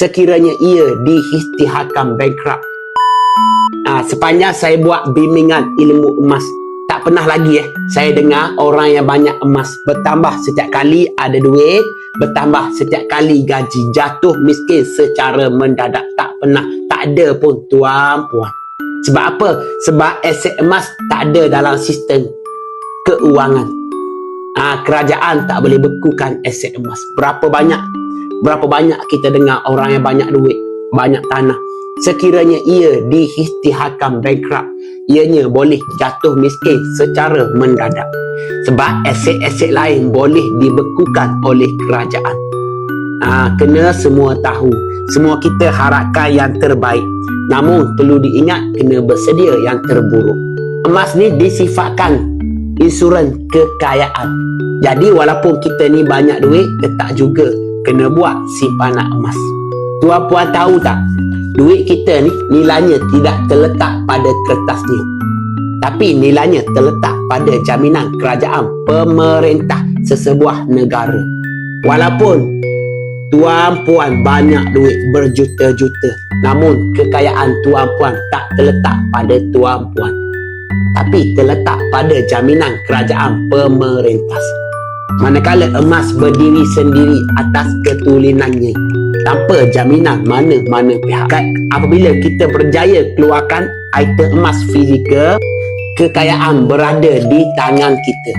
sekiranya ia diisytiharkan bankrupt. Sepanjang saya buat bimbingan ilmu emas, tak pernah lagi saya dengar orang yang banyak emas bertambah setiap kali ada duit, bertambah setiap kali gaji, jatuh miskin secara mendadak. Tak pernah, tak ada pun tuan-puan. Sebab apa? Sebab aset emas tak ada dalam sistem keuangan. Kerajaan tak boleh bekukan aset emas. Berapa banyak kita dengar orang yang banyak duit, banyak tanah, sekiranya ia diisytiharkan bankrupt, ianya boleh jatuh miskin secara mendadak. Sebab aset-aset lain boleh dibekukan oleh kerajaan. Kena semua tahu, semua kita harapkan yang terbaik, namun perlu diingat kena bersedia yang terburuk. Emas ni disifatkan insurans kekayaan. Jadi walaupun kita ni banyak duit, tetap juga kena buat simpanan emas. Tuan-puan tahu tak, duit kita ni nilainya tidak terletak pada kertasnya, tapi nilainya terletak pada jaminan kerajaan pemerintah sesebuah negara. Walaupun tuan-puan banyak duit berjuta-juta, namun kekayaan tuan-puan tak terletak pada tuan-puan, tapi terletak pada jaminan kerajaan pemerintah. Manakala emas berdiri sendiri atas ketulinannya, tanpa jaminan mana-mana pihak. Apabila kita berjaya keluarkan item emas fizikal, kekayaan berada di tangan kita.